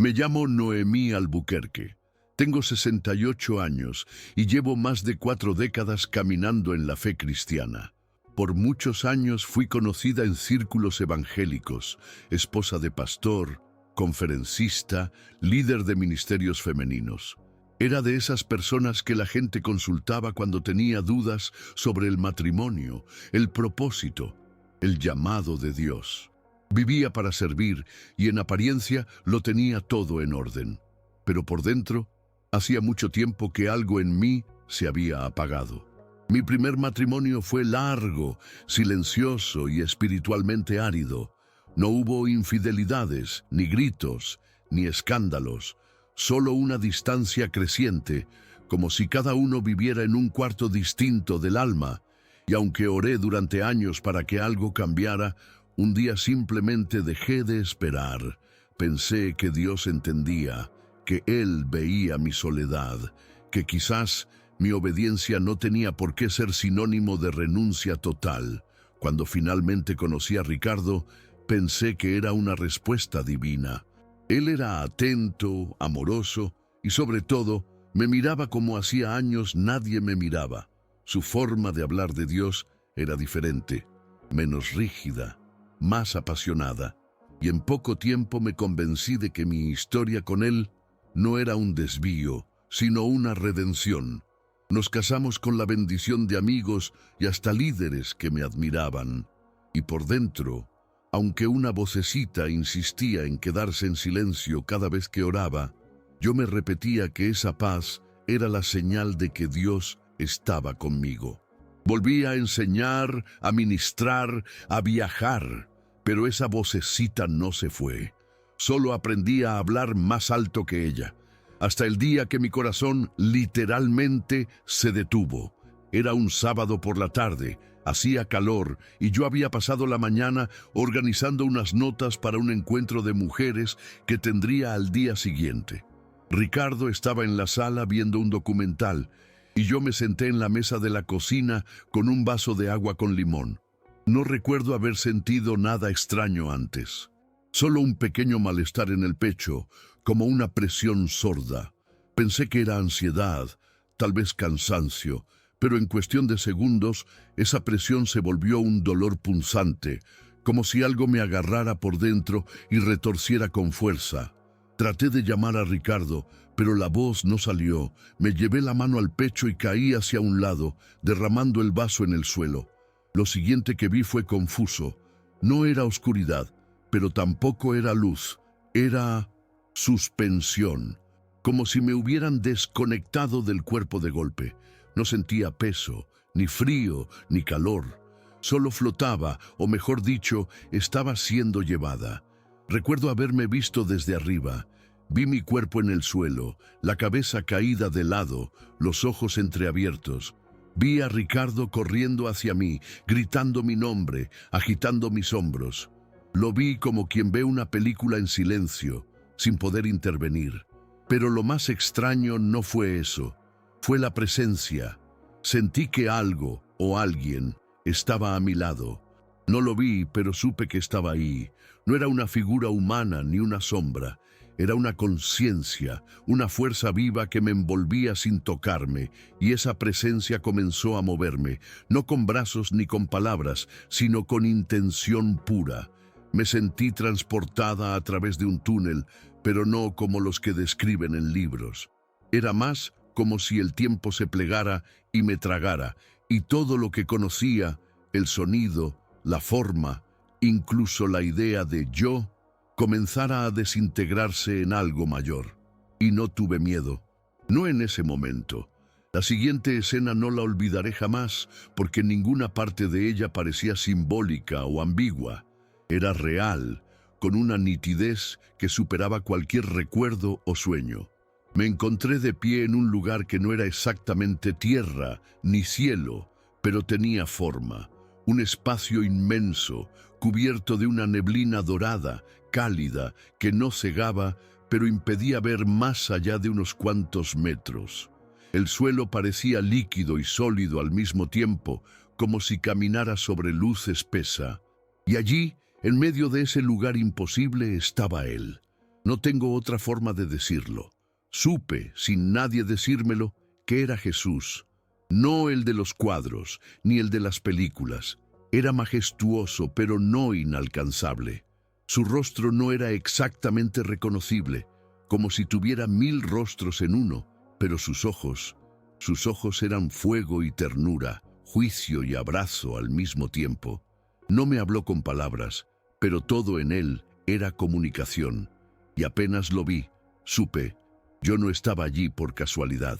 Me llamo Noemí Albuquerque. Tengo 68 años y llevo más de 4 décadas caminando en la fe cristiana. Por muchos años fui conocida en círculos evangélicos, esposa de pastor, conferencista, líder de ministerios femeninos. Era de esas personas que la gente consultaba cuando tenía dudas sobre el matrimonio, el propósito, el llamado de Dios. Vivía para servir y en apariencia lo tenía todo en orden. Pero por dentro, hacía mucho tiempo que algo en mí se había apagado. Mi primer matrimonio fue largo, silencioso y espiritualmente árido. No hubo infidelidades, ni gritos, ni escándalos, solo una distancia creciente, como si cada uno viviera en un cuarto distinto del alma. Y aunque oré durante años para que algo cambiara, un día simplemente dejé de esperar. Pensé que Dios entendía, que Él veía mi soledad, que quizás mi obediencia no tenía por qué ser sinónimo de renuncia total. Cuando finalmente conocí a Ricardo, pensé que era una respuesta divina. Él era atento, amoroso y sobre todo, me miraba como hacía años nadie me miraba. Su forma de hablar de Dios era diferente, menos rígida, más apasionada, y en poco tiempo me convencí de que mi historia con él no era un desvío, sino una redención. Nos casamos con la bendición de amigos y hasta líderes que me admiraban. Y por dentro, aunque una vocecita insistía en quedarse en silencio cada vez que oraba, yo me repetía que esa paz era la señal de que Dios estaba conmigo. Volví a enseñar, a ministrar, a viajar, pero esa vocecita no se fue. Solo aprendí a hablar más alto que ella, hasta el día que mi corazón literalmente se detuvo. Era un sábado por la tarde, hacía calor y yo había pasado la mañana organizando unas notas para un encuentro de mujeres que tendría al día siguiente. Ricardo estaba en la sala viendo un documental y yo me senté en la mesa de la cocina con un vaso de agua con limón. No recuerdo haber sentido nada extraño antes. Solo un pequeño malestar en el pecho, como una presión sorda. Pensé que era ansiedad, tal vez cansancio, pero en cuestión de segundos esa presión se volvió un dolor punzante, como si algo me agarrara por dentro y retorciera con fuerza. Traté de llamar a Ricardo, pero la voz no salió. Me llevé la mano al pecho y caí hacia un lado, derramando el vaso en el suelo. Lo siguiente que vi fue confuso. No era oscuridad, pero tampoco era luz. Era suspensión, como si me hubieran desconectado del cuerpo de golpe. No sentía peso, ni frío, ni calor. Solo flotaba, o mejor dicho, estaba siendo llevada. Recuerdo haberme visto desde arriba. Vi mi cuerpo en el suelo, la cabeza caída de lado, los ojos entreabiertos. Vi a Ricardo corriendo hacia mí, gritando mi nombre, agitando mis hombros. Lo vi como quien ve una película en silencio, sin poder intervenir. Pero lo más extraño no fue eso, fue la presencia. Sentí que algo o alguien estaba a mi lado. No lo vi, pero supe que estaba ahí. No era una figura humana ni una sombra. Era una conciencia, una fuerza viva que me envolvía sin tocarme, y esa presencia comenzó a moverme, no con brazos ni con palabras, sino con intención pura. Me sentí transportada a través de un túnel, pero no como los que describen en libros. Era más como si el tiempo se plegara y me tragara, y todo lo que conocía, el sonido, la forma, incluso la idea de yo, comenzara a desintegrarse en algo mayor. Y no tuve miedo. No en ese momento. La siguiente escena no la olvidaré jamás, porque ninguna parte de ella parecía simbólica o ambigua. Era real, con una nitidez que superaba cualquier recuerdo o sueño. Me encontré de pie en un lugar que no era exactamente tierra ni cielo, pero tenía forma. Un espacio inmenso, cubierto de una neblina dorada, cálida, que no cegaba, pero impedía ver más allá de unos cuantos metros. El suelo parecía líquido y sólido al mismo tiempo, como si caminara sobre luz espesa. Y allí, en medio de ese lugar imposible, estaba él. No tengo otra forma de decirlo. Supe, sin nadie decírmelo, que era Jesús, no el de los cuadros, ni el de las películas. Era majestuoso, pero no inalcanzable. Su rostro no era exactamente reconocible, como si tuviera 1000 rostros en uno, pero sus ojos eran fuego y ternura, juicio y abrazo al mismo tiempo. No me habló con palabras, pero todo en él era comunicación. Y apenas lo vi, supe, yo no estaba allí por casualidad.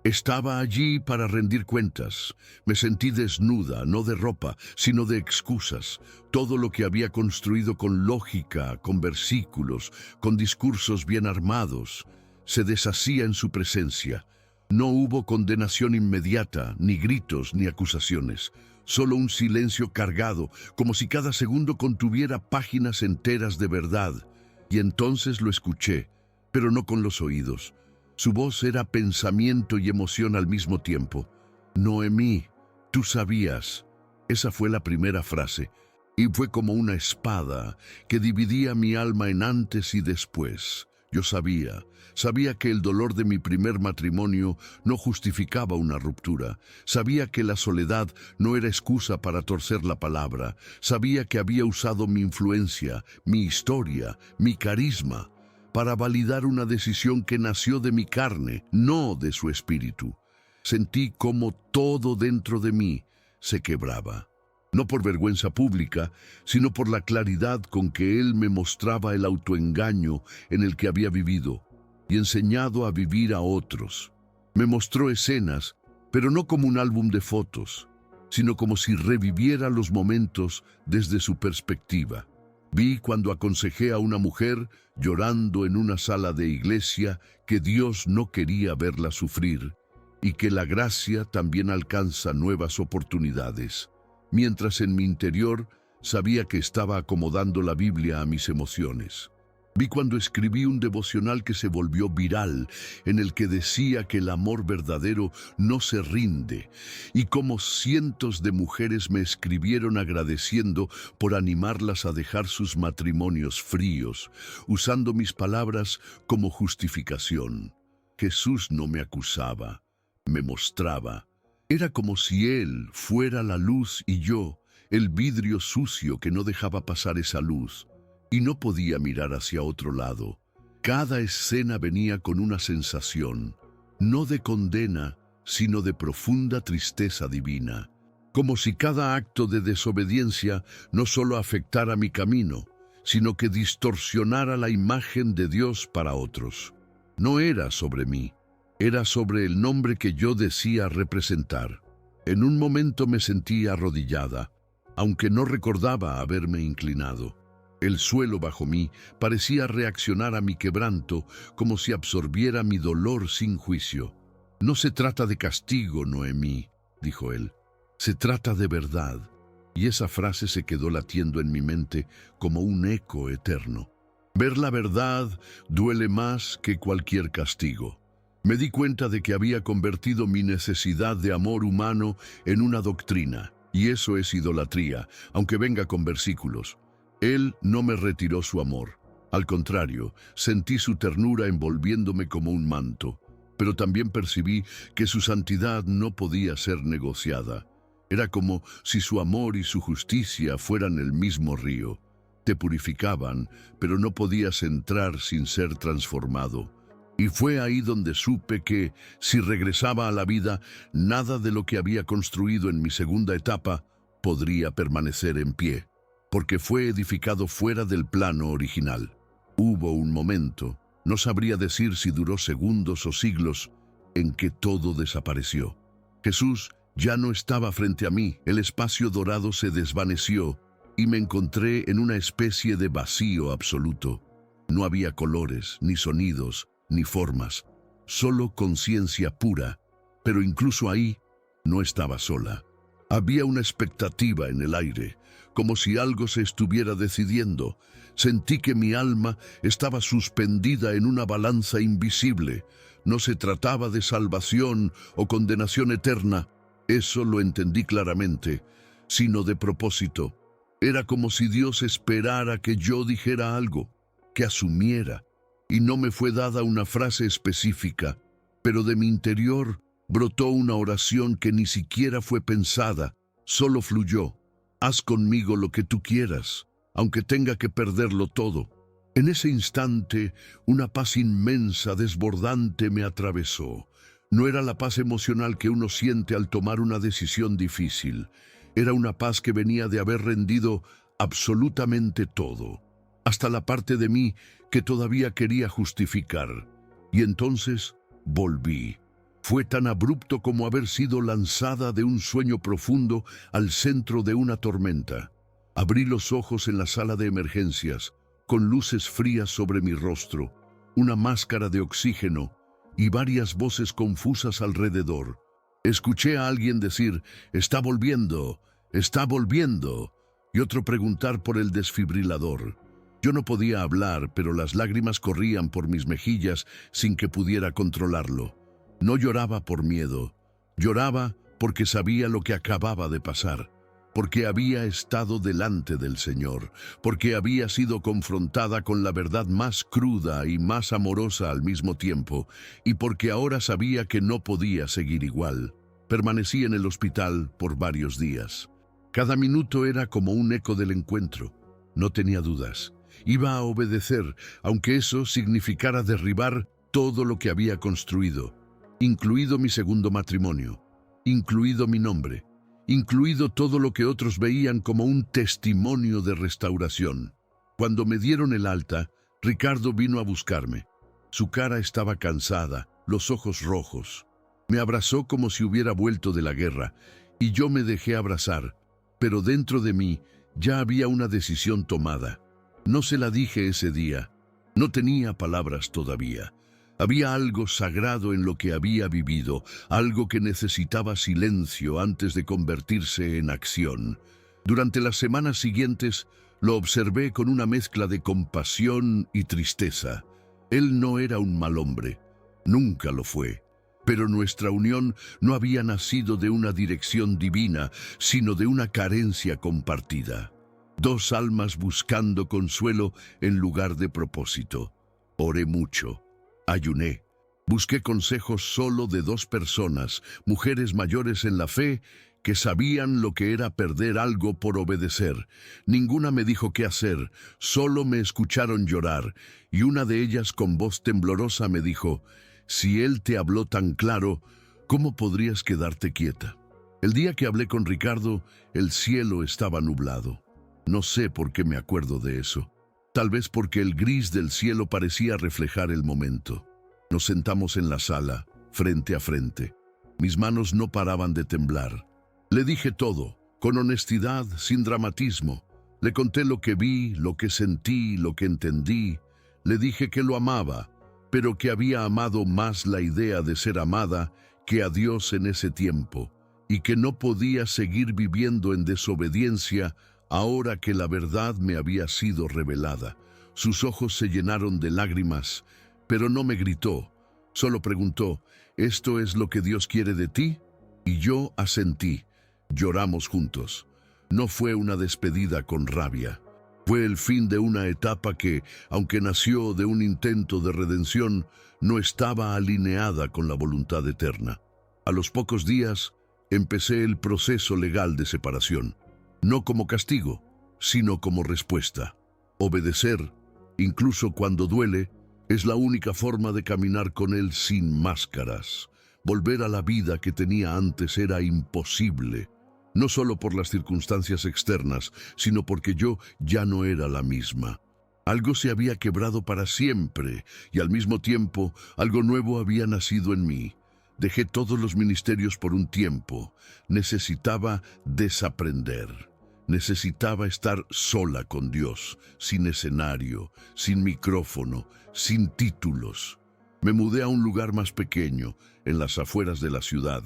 Estaba allí para rendir cuentas. Me sentí desnuda, no de ropa, sino de excusas. Todo lo que había construido con lógica, con versículos, con discursos bien armados, se deshacía en su presencia. No hubo condenación inmediata, ni gritos, ni acusaciones. Solo un silencio cargado, como si cada segundo contuviera páginas enteras de verdad. Y entonces lo escuché, pero no con los oídos. Su voz era pensamiento y emoción al mismo tiempo. Noemí, tú sabías. Esa fue la primera frase, y fue como una espada que dividía mi alma en antes y después. Yo sabía que el dolor de mi primer matrimonio no justificaba una ruptura. Sabía que la soledad no era excusa para torcer la palabra. Sabía que había usado mi influencia, mi historia, mi carisma, para validar una decisión que nació de mi carne, no de su espíritu. Sentí como todo dentro de mí se quebraba. No por vergüenza pública, sino por la claridad con que él me mostraba el autoengaño en el que había vivido y enseñado a vivir a otros. Me mostró escenas, pero no como un álbum de fotos, sino como si reviviera los momentos desde su perspectiva. Vi cuando aconsejé a una mujer llorando en una sala de iglesia que Dios no quería verla sufrir y que la gracia también alcanza nuevas oportunidades. Mientras en mi interior sabía que estaba acomodando la Biblia a mis emociones. Vi cuando escribí un devocional que se volvió viral, en el que decía que el amor verdadero no se rinde, y como cientos de mujeres me escribieron agradeciendo por animarlas a dejar sus matrimonios fríos, usando mis palabras como justificación. Jesús no me acusaba, me mostraba. Era como si Él fuera la luz y yo, el vidrio sucio que no dejaba pasar esa luz. Y no podía mirar hacia otro lado. Cada escena venía con una sensación, no de condena, sino de profunda tristeza divina. Como si cada acto de desobediencia no solo afectara mi camino, sino que distorsionara la imagen de Dios para otros. No era sobre mí, era sobre el nombre que yo decía representar. En un momento me sentí arrodillada, aunque no recordaba haberme inclinado. El suelo bajo mí parecía reaccionar a mi quebranto como si absorbiera mi dolor sin juicio. No se trata de castigo, Noemí, dijo él. Se trata de verdad. Y esa frase se quedó latiendo en mi mente como un eco eterno. Ver la verdad duele más que cualquier castigo. Me di cuenta de que había convertido mi necesidad de amor humano en una doctrina, y eso es idolatría, aunque venga con versículos. Él no me retiró su amor. Al contrario, sentí su ternura envolviéndome como un manto, pero también percibí que su santidad no podía ser negociada. Era como si su amor y su justicia fueran el mismo río. Te purificaban, pero no podías entrar sin ser transformado. Y fue ahí donde supe que, si regresaba a la vida, nada de lo que había construido en mi segunda etapa podría permanecer en pie, porque fue edificado fuera del plano original. Hubo un momento, no sabría decir si duró segundos o siglos, en que todo desapareció. Jesús ya no estaba frente a mí, el espacio dorado se desvaneció y me encontré en una especie de vacío absoluto. No había colores, ni sonidos, ni formas, solo conciencia pura, pero incluso ahí no estaba sola. Había una expectativa en el aire, como si algo se estuviera decidiendo. Sentí que mi alma estaba suspendida en una balanza invisible. No se trataba de salvación o condenación eterna, eso lo entendí claramente, sino de propósito. Era como si Dios esperara que yo dijera algo, que asumiera, y no me fue dada una frase específica, pero de mi interior brotó una oración que ni siquiera fue pensada, solo fluyó. Haz conmigo lo que tú quieras, aunque tenga que perderlo todo. En ese instante, una paz inmensa, desbordante me atravesó. No era la paz emocional que uno siente al tomar una decisión difícil. Era una paz que venía de haber rendido absolutamente todo, hasta la parte de mí que todavía quería justificar. Y entonces volví. Fue tan abrupto como haber sido lanzada de un sueño profundo al centro de una tormenta. Abrí los ojos en la sala de emergencias, con luces frías sobre mi rostro, una máscara de oxígeno y varias voces confusas alrededor. Escuché a alguien decir, «Está volviendo, está volviendo», y otro preguntar por el desfibrilador. Yo no podía hablar, pero las lágrimas corrían por mis mejillas sin que pudiera controlarlo. No lloraba por miedo, lloraba porque sabía lo que acababa de pasar, porque había estado delante del Señor, porque había sido confrontada con la verdad más cruda y más amorosa al mismo tiempo, y porque ahora sabía que no podía seguir igual. Permanecí en el hospital por varios días. Cada minuto era como un eco del encuentro. No tenía dudas. Iba a obedecer, aunque eso significara derribar todo lo que había construido, incluido mi segundo matrimonio, incluido mi nombre, incluido todo lo que otros veían como un testimonio de restauración. Cuando me dieron el alta, Ricardo vino a buscarme. Su cara estaba cansada, los ojos rojos. Me abrazó como si hubiera vuelto de la guerra, y yo me dejé abrazar, pero dentro de mí ya había una decisión tomada. No se la dije ese día, no tenía palabras todavía. Había algo sagrado en lo que había vivido, algo que necesitaba silencio antes de convertirse en acción. Durante las semanas siguientes lo observé con una mezcla de compasión y tristeza. Él no era un mal hombre, nunca lo fue, pero nuestra unión no había nacido de una dirección divina, sino de una carencia compartida. Dos almas buscando consuelo en lugar de propósito. Oré mucho. Ayuné. Busqué consejos solo de dos personas, mujeres mayores en la fe, que sabían lo que era perder algo por obedecer. Ninguna me dijo qué hacer, solo me escucharon llorar, y una de ellas con voz temblorosa me dijo, «Si él te habló tan claro, ¿cómo podrías quedarte quieta?». El día que hablé con Ricardo, el cielo estaba nublado. No sé por qué me acuerdo de eso. Tal vez porque el gris del cielo parecía reflejar el momento. Nos sentamos en la sala, frente a frente. Mis manos no paraban de temblar. Le dije todo, con honestidad, sin dramatismo. Le conté lo que vi, lo que sentí, lo que entendí. Le dije que lo amaba, pero que había amado más la idea de ser amada que a Dios en ese tiempo, y que no podía seguir viviendo en desobediencia ahora que la verdad me había sido revelada. Sus ojos se llenaron de lágrimas, pero no me gritó. Solo preguntó, ¿esto es lo que Dios quiere de ti? Y yo asentí. Lloramos juntos. No fue una despedida con rabia. Fue el fin de una etapa que, aunque nació de un intento de redención, no estaba alineada con la voluntad eterna. A los pocos días, empecé el proceso legal de separación. No como castigo, sino como respuesta. Obedecer, incluso cuando duele, es la única forma de caminar con Él sin máscaras. Volver a la vida que tenía antes era imposible, no solo por las circunstancias externas, sino porque yo ya no era la misma. Algo se había quebrado para siempre y al mismo tiempo algo nuevo había nacido en mí. Dejé todos los ministerios por un tiempo. Necesitaba desaprender. Necesitaba estar sola con Dios, sin escenario, sin micrófono, sin títulos. Me mudé a un lugar más pequeño, en las afueras de la ciudad,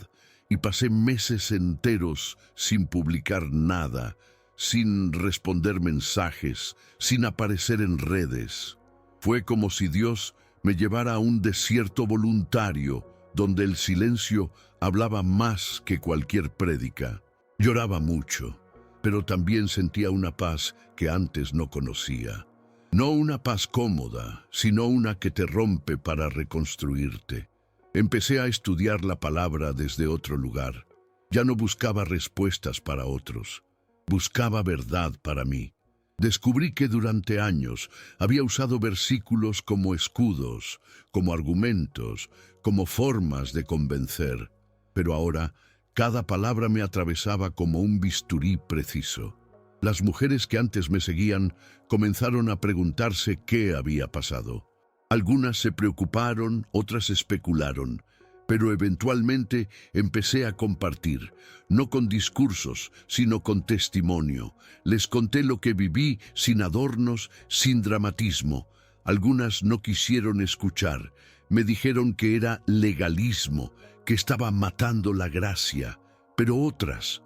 y pasé meses enteros sin publicar nada, sin responder mensajes, sin aparecer en redes. Fue como si Dios me llevara a un desierto voluntario, donde el silencio hablaba más que cualquier prédica. Lloraba mucho, pero también sentía una paz que antes no conocía. No una paz cómoda, sino una que te rompe para reconstruirte. Empecé a estudiar la palabra desde otro lugar. Ya no buscaba respuestas para otros. Buscaba verdad para mí. Descubrí que durante años había usado versículos como escudos, como argumentos, como formas de convencer. Pero ahora, cada palabra me atravesaba como un bisturí preciso. Las mujeres que antes me seguían comenzaron a preguntarse qué había pasado. Algunas se preocuparon, otras especularon, pero eventualmente empecé a compartir, no con discursos, sino con testimonio. Les conté lo que viví sin adornos, sin dramatismo. Algunas no quisieron escuchar, me dijeron que era legalismo, que estaba matando la gracia, pero otras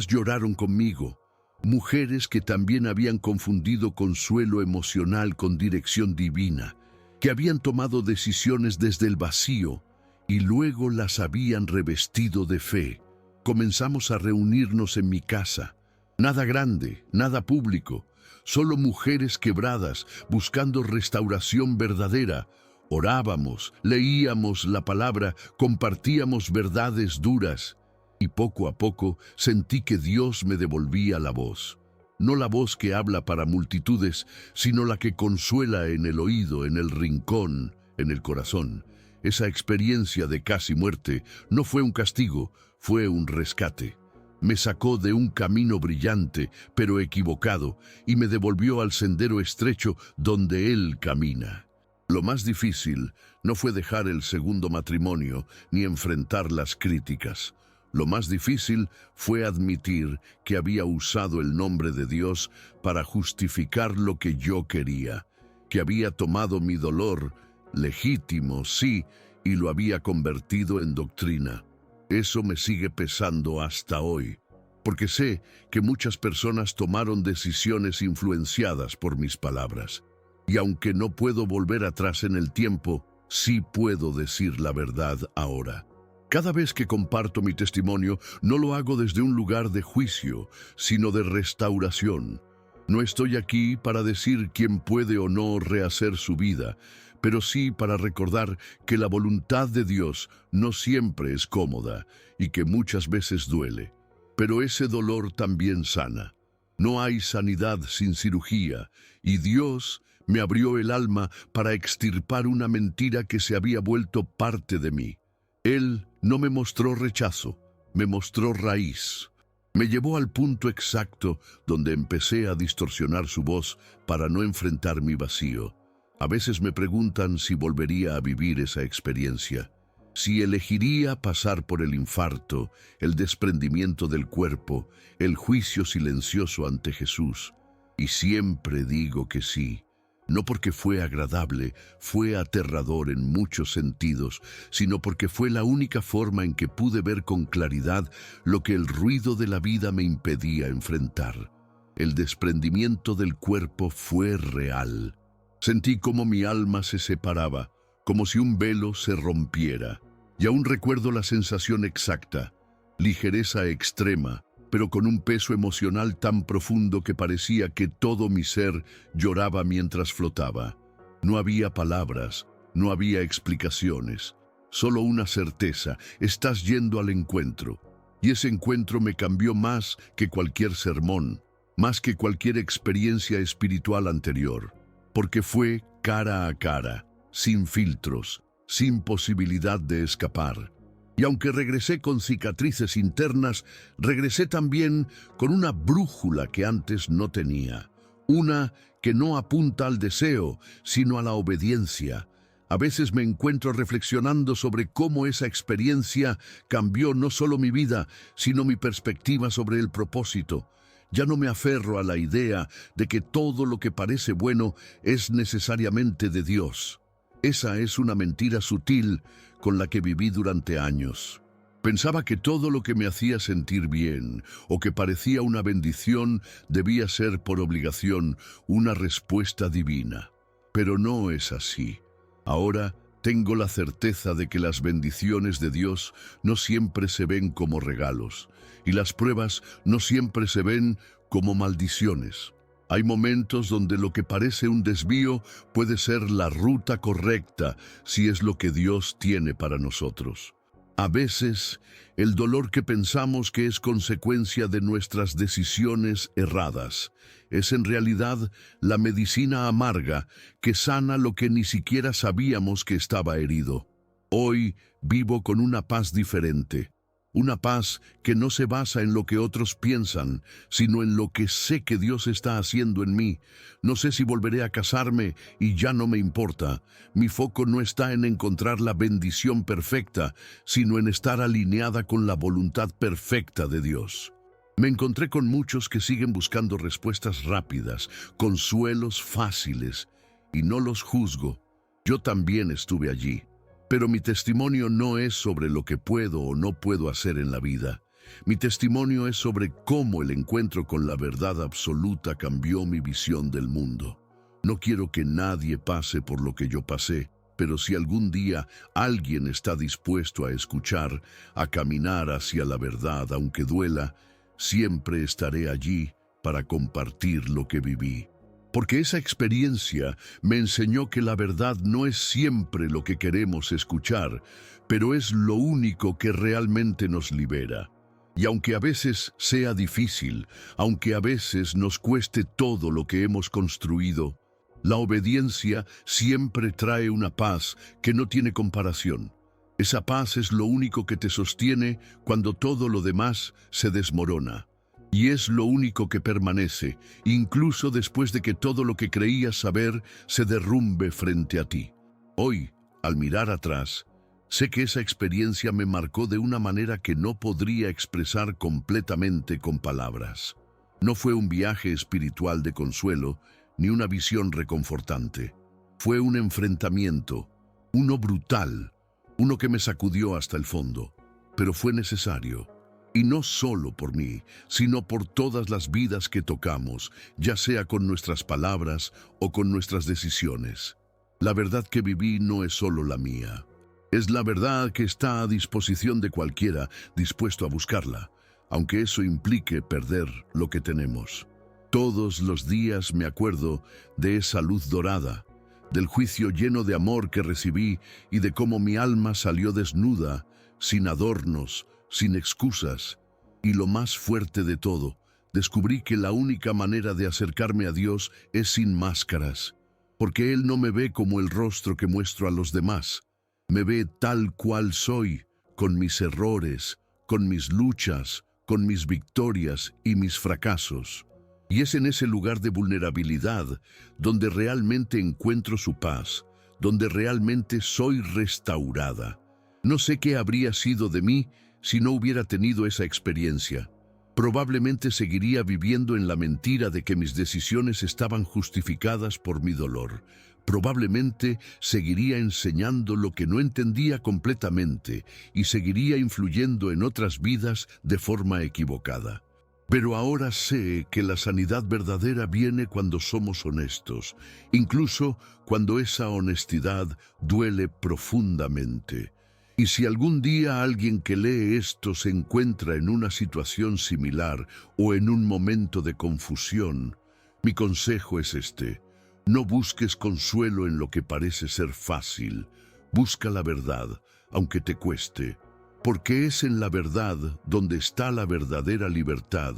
lloraron conmigo. Mujeres que también habían confundido consuelo emocional con dirección divina, que habían tomado decisiones desde el vacío y luego las habían revestido de fe. Comenzamos a reunirnos en mi casa. Nada grande, nada público, solo mujeres quebradas buscando restauración verdadera. Orábamos, leíamos la palabra, compartíamos verdades duras. Y poco a poco sentí que Dios me devolvía la voz. No la voz que habla para multitudes, sino la que consuela en el oído, en el rincón, en el corazón. Esa experiencia de casi muerte no fue un castigo, fue un rescate. Me sacó de un camino brillante, pero equivocado, y me devolvió al sendero estrecho donde Él camina. Lo más difícil no fue dejar el segundo matrimonio ni enfrentar las críticas. Lo más difícil fue admitir que había usado el nombre de Dios para justificar lo que yo quería, que había tomado mi dolor, legítimo, sí, y lo había convertido en doctrina. Eso me sigue pesando hasta hoy, porque sé que muchas personas tomaron decisiones influenciadas por mis palabras. Y aunque no puedo volver atrás en el tiempo, sí puedo decir la verdad ahora. Cada vez que comparto mi testimonio, no lo hago desde un lugar de juicio, sino de restauración. No estoy aquí para decir quién puede o no rehacer su vida, pero sí para recordar que la voluntad de Dios no siempre es cómoda y que muchas veces duele. Pero ese dolor también sana. No hay sanidad sin cirugía, y Dios me abrió el alma para extirpar una mentira que se había vuelto parte de mí. Él no me mostró rechazo, me mostró raíz. Me llevó al punto exacto donde empecé a distorsionar su voz para no enfrentar mi vacío. A veces me preguntan si volvería a vivir esa experiencia, si elegiría pasar por el infarto, el desprendimiento del cuerpo, el juicio silencioso ante Jesús. Y siempre digo que sí. No porque fue agradable, fue aterrador en muchos sentidos, sino porque fue la única forma en que pude ver con claridad lo que el ruido de la vida me impedía enfrentar. El desprendimiento del cuerpo fue real. Sentí como mi alma se separaba, como si un velo se rompiera. Y aún recuerdo la sensación exacta, ligereza extrema, pero con un peso emocional tan profundo que parecía que todo mi ser lloraba mientras flotaba. No había palabras, no había explicaciones, solo una certeza: estás yendo al encuentro. Y ese encuentro me cambió más que cualquier sermón, más que cualquier experiencia espiritual anterior, porque fue cara a cara, sin filtros, sin posibilidad de escapar. Y aunque regresé con cicatrices internas, regresé también con una brújula que antes no tenía. Una que no apunta al deseo, sino a la obediencia. A veces me encuentro reflexionando sobre cómo esa experiencia cambió no solo mi vida, sino mi perspectiva sobre el propósito. Ya no me aferro a la idea de que todo lo que parece bueno es necesariamente de Dios. Esa es una mentira sutil con la que viví durante años. Pensaba que todo lo que me hacía sentir bien o que parecía una bendición debía ser por obligación una respuesta divina. Pero no es así. Ahora tengo la certeza de que las bendiciones de Dios no siempre se ven como regalos y las pruebas no siempre se ven como maldiciones. Hay momentos donde lo que parece un desvío puede ser la ruta correcta si es lo que Dios tiene para nosotros. A veces, el dolor que pensamos que es consecuencia de nuestras decisiones erradas es en realidad la medicina amarga que sana lo que ni siquiera sabíamos que estaba herido. Hoy vivo con una paz diferente. Una paz que no se basa en lo que otros piensan, sino en lo que sé que Dios está haciendo en mí. No sé si volveré a casarme y ya no me importa. Mi foco no está en encontrar la bendición perfecta, sino en estar alineada con la voluntad perfecta de Dios. Me encontré con muchos que siguen buscando respuestas rápidas, consuelos fáciles, y no los juzgo. Yo también estuve allí. Pero mi testimonio no es sobre lo que puedo o no puedo hacer en la vida. Mi testimonio es sobre cómo el encuentro con la verdad absoluta cambió mi visión del mundo. No quiero que nadie pase por lo que yo pasé, pero si algún día alguien está dispuesto a escuchar, a caminar hacia la verdad, aunque duela, siempre estaré allí para compartir lo que viví. Porque esa experiencia me enseñó que la verdad no es siempre lo que queremos escuchar, pero es lo único que realmente nos libera. Y aunque a veces sea difícil, aunque a veces nos cueste todo lo que hemos construido, la obediencia siempre trae una paz que no tiene comparación. Esa paz es lo único que te sostiene cuando todo lo demás se desmorona. Y es lo único que permanece, incluso después de que todo lo que creías saber se derrumbe frente a ti. Hoy, al mirar atrás, sé que esa experiencia me marcó de una manera que no podría expresar completamente con palabras. No fue un viaje espiritual de consuelo, ni una visión reconfortante. Fue un enfrentamiento, uno brutal, uno que me sacudió hasta el fondo, pero fue necesario. Y no solo por mí, sino por todas las vidas que tocamos, ya sea con nuestras palabras o con nuestras decisiones. La verdad que viví no es solo la mía. Es la verdad que está a disposición de cualquiera dispuesto a buscarla, aunque eso implique perder lo que tenemos. Todos los días me acuerdo de esa luz dorada, del juicio lleno de amor que recibí y de cómo mi alma salió desnuda, sin adornos, sin excusas, y lo más fuerte de todo, descubrí que la única manera de acercarme a Dios es sin máscaras, porque Él no me ve como el rostro que muestro a los demás, me ve tal cual soy, con mis errores, con mis luchas, con mis victorias y mis fracasos. Y es en ese lugar de vulnerabilidad donde realmente encuentro su paz, donde realmente soy restaurada. No sé qué habría sido de mí si no hubiera tenido esa experiencia. Probablemente seguiría viviendo en la mentira de que mis decisiones estaban justificadas por mi dolor. Probablemente seguiría enseñando lo que no entendía completamente y seguiría influyendo en otras vidas de forma equivocada. Pero ahora sé que la sanidad verdadera viene cuando somos honestos, incluso cuando esa honestidad duele profundamente. Y si algún día alguien que lee esto se encuentra en una situación similar o en un momento de confusión, mi consejo es este: no busques consuelo en lo que parece ser fácil. Busca la verdad, aunque te cueste, porque es en la verdad donde está la verdadera libertad,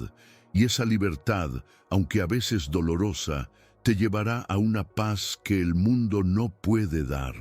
y esa libertad, aunque a veces dolorosa, te llevará a una paz que el mundo no puede dar.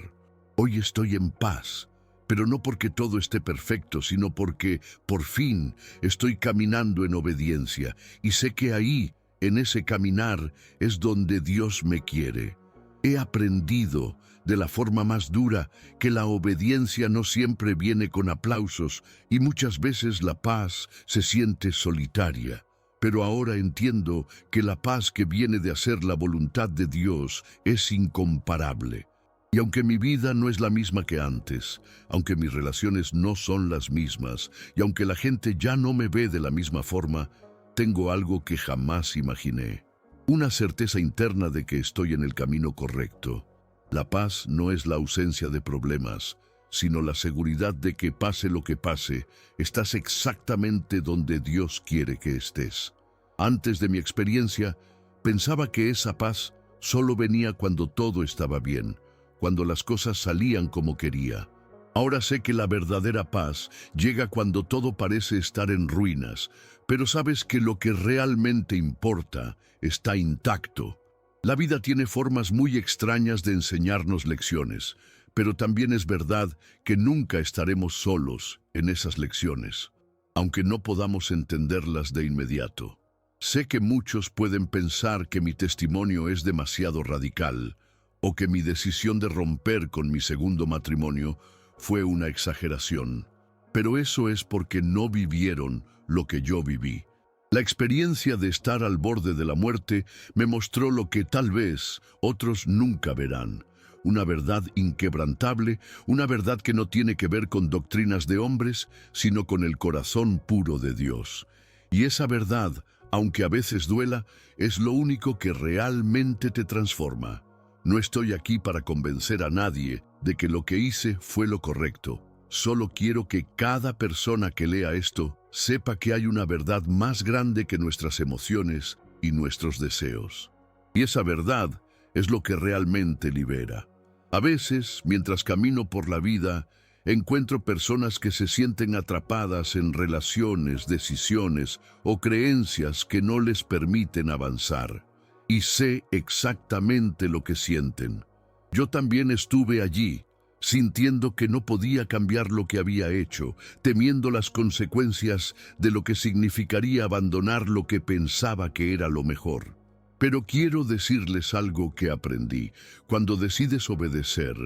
Hoy estoy en paz, pero no porque todo esté perfecto, sino porque, por fin, estoy caminando en obediencia, y sé que ahí, en ese caminar, es donde Dios me quiere. He aprendido, de la forma más dura, que la obediencia no siempre viene con aplausos, y muchas veces la paz se siente solitaria. Pero ahora entiendo que la paz que viene de hacer la voluntad de Dios es incomparable. Y aunque mi vida no es la misma que antes, aunque mis relaciones no son las mismas, y aunque la gente ya no me ve de la misma forma, tengo algo que jamás imaginé. Una certeza interna de que estoy en el camino correcto. La paz no es la ausencia de problemas, sino la seguridad de que pase lo que pase, estás exactamente donde Dios quiere que estés. Antes de mi experiencia, Pensaba que esa paz solo venía cuando todo estaba bien, cuando las cosas salían como quería. Ahora sé que la verdadera paz llega cuando todo parece estar en ruinas, pero sabes que lo que realmente importa está intacto. La vida tiene formas muy extrañas de enseñarnos lecciones, pero también es verdad que nunca estaremos solos en esas lecciones, aunque no podamos entenderlas de inmediato. Sé que muchos pueden pensar que mi testimonio es demasiado radical, o que mi decisión de romper con mi segundo matrimonio fue una exageración, pero eso es porque no vivieron lo que yo viví. La experiencia de estar al borde de la muerte me mostró lo que tal vez otros nunca verán. Una verdad inquebrantable, una verdad que no tiene que ver con doctrinas de hombres, sino con el corazón puro de Dios. Y esa verdad, aunque a veces duela, es lo único que realmente te transforma. No estoy aquí para convencer a nadie de que lo que hice fue lo correcto. Solo quiero que cada persona que lea esto sepa que hay una verdad más grande que nuestras emociones y nuestros deseos. Y esa verdad es lo que realmente libera. A veces, mientras camino por la vida, encuentro personas que se sienten atrapadas en relaciones, decisiones o creencias que no les permiten avanzar. Y sé exactamente lo que sienten. Yo también estuve allí, sintiendo que no podía cambiar lo que había hecho, temiendo las consecuencias de lo que significaría abandonar lo que pensaba que era lo mejor. Pero quiero decirles algo que aprendí. Cuando decides obedecer,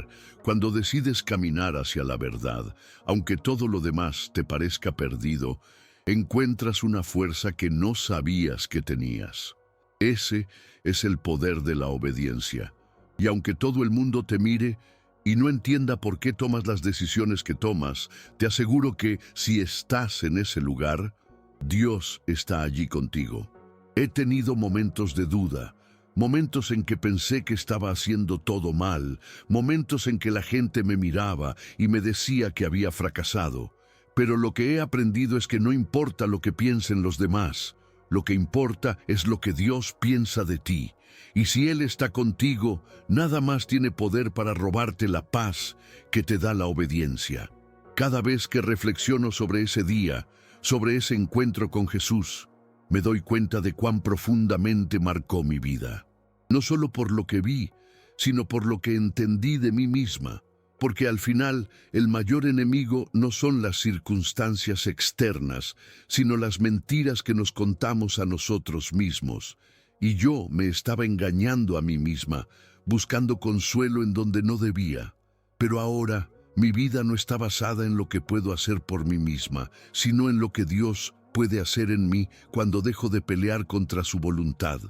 cuando decides caminar hacia la verdad, aunque todo lo demás te parezca perdido, encuentras una fuerza que no sabías que tenías. Ese es el poder de la obediencia. Y aunque todo el mundo te mire y no entienda por qué tomas las decisiones que tomas, te aseguro que si estás en ese lugar, Dios está allí contigo. He tenido momentos de duda, momentos en que pensé que estaba haciendo todo mal, momentos en que la gente me miraba y me decía que había fracasado. Pero lo que he aprendido es que no importa lo que piensen los demás, lo que importa es lo que Dios piensa de ti. Y si Él está contigo, nada más tiene poder para robarte la paz que te da la obediencia. Cada vez que reflexiono sobre ese día, sobre ese encuentro con Jesús, me doy cuenta de cuán profundamente marcó mi vida. No solo por lo que vi, sino por lo que entendí de mí misma. Porque al final, el mayor enemigo no son las circunstancias externas, sino las mentiras que nos contamos a nosotros mismos. Y yo me estaba engañando a mí misma, buscando consuelo en donde no debía. Pero ahora, mi vida no está basada en lo que puedo hacer por mí misma, sino en lo que Dios puede hacer en mí cuando dejo de pelear contra su voluntad.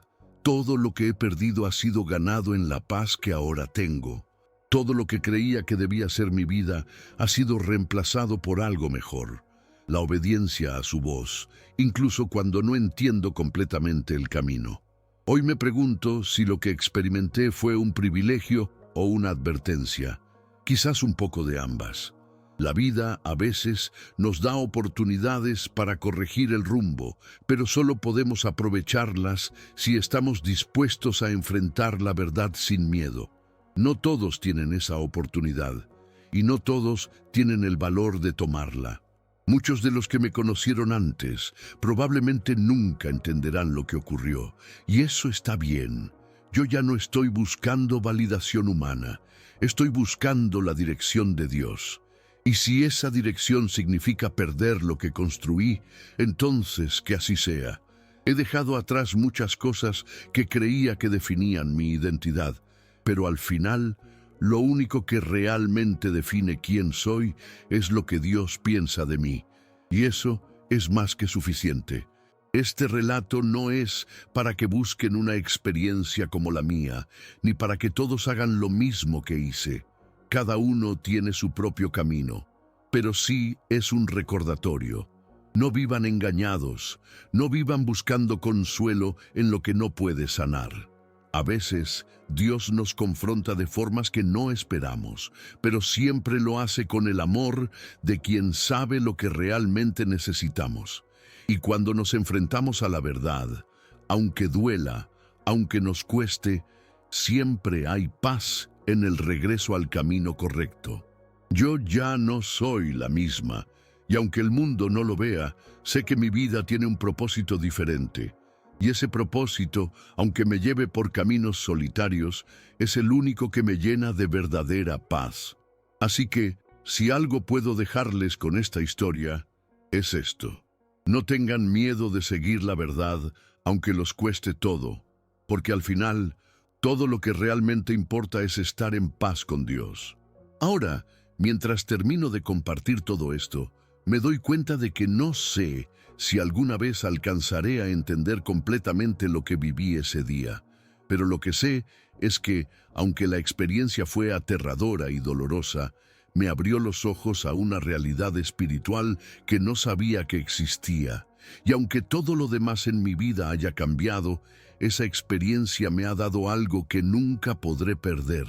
Todo lo que he perdido ha sido ganado en la paz que ahora tengo. Todo lo que creía que debía ser mi vida ha sido reemplazado por algo mejor. La obediencia a su voz, incluso cuando no entiendo completamente el camino. Hoy me pregunto si lo que experimenté fue un privilegio o una advertencia. Quizás un poco de ambas. La vida a veces nos da oportunidades para corregir el rumbo, pero solo podemos aprovecharlas si estamos dispuestos a enfrentar la verdad sin miedo. No todos tienen esa oportunidad, y no todos tienen el valor de tomarla. Muchos de los que me conocieron antes probablemente nunca entenderán lo que ocurrió, y eso está bien. Yo ya no estoy buscando validación humana, estoy buscando la dirección de Dios. Y si esa dirección significa perder lo que construí, entonces que así sea. He dejado atrás muchas cosas que creía que definían mi identidad, pero al final, lo único que realmente define quién soy es lo que Dios piensa de mí, y eso es más que suficiente. Este relato no es para que busquen una experiencia como la mía, ni para que todos hagan lo mismo que hice. Cada uno tiene su propio camino, pero sí es un recordatorio. No vivan engañados, no vivan buscando consuelo en lo que no puede sanar. A veces, Dios nos confronta de formas que no esperamos, pero siempre lo hace con el amor de quien sabe lo que realmente necesitamos. Y cuando nos enfrentamos a la verdad, aunque duela, aunque nos cueste, siempre hay paz en el regreso al camino correcto. Yo ya no soy la misma, y aunque el mundo no lo vea, sé que mi vida tiene un propósito diferente. Y ese propósito, aunque me lleve por caminos solitarios, es el único que me llena de verdadera paz. Así que, si algo puedo dejarles con esta historia, es esto. No tengan miedo de seguir la verdad, aunque los cueste todo, porque al final, todo lo que realmente importa es estar en paz con Dios. Ahora, mientras termino de compartir todo esto, me doy cuenta de que no sé si alguna vez alcanzaré a entender completamente lo que viví ese día. Pero lo que sé es que, aunque la experiencia fue aterradora y dolorosa, me abrió los ojos a una realidad espiritual que no sabía que existía. Y aunque todo lo demás en mi vida haya cambiado, esa experiencia me ha dado algo que nunca podré perder.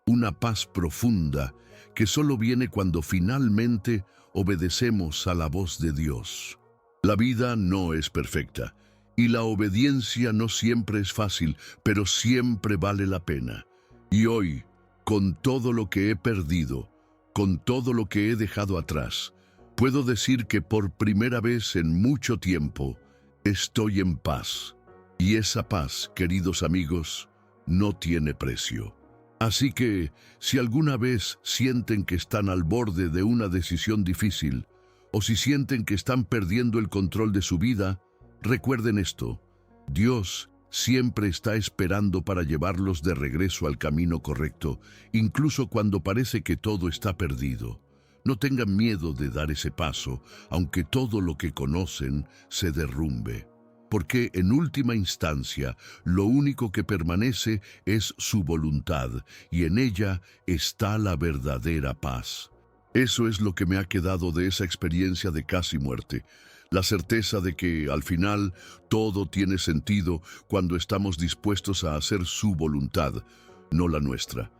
Una paz profunda que solo viene cuando finalmente obedecemos a la voz de Dios. La vida no es perfecta y la obediencia no siempre es fácil, pero siempre vale la pena. Y hoy, con todo lo que he perdido, con todo lo que he dejado atrás, puedo decir que por primera vez en mucho tiempo estoy en paz. Y esa paz, queridos amigos, no tiene precio. Así que, si alguna vez sienten que están al borde de una decisión difícil, o si sienten que están perdiendo el control de su vida, recuerden esto: Dios siempre está esperando para llevarlos de regreso al camino correcto, incluso cuando parece que todo está perdido. No tengan miedo de dar ese paso, aunque todo lo que conocen se derrumbe. Porque en última instancia, lo único que permanece es su voluntad, y en ella está la verdadera paz. Eso es lo que me ha quedado de esa experiencia de casi muerte. La certeza de que, al final, todo tiene sentido cuando estamos dispuestos a hacer su voluntad, no la nuestra.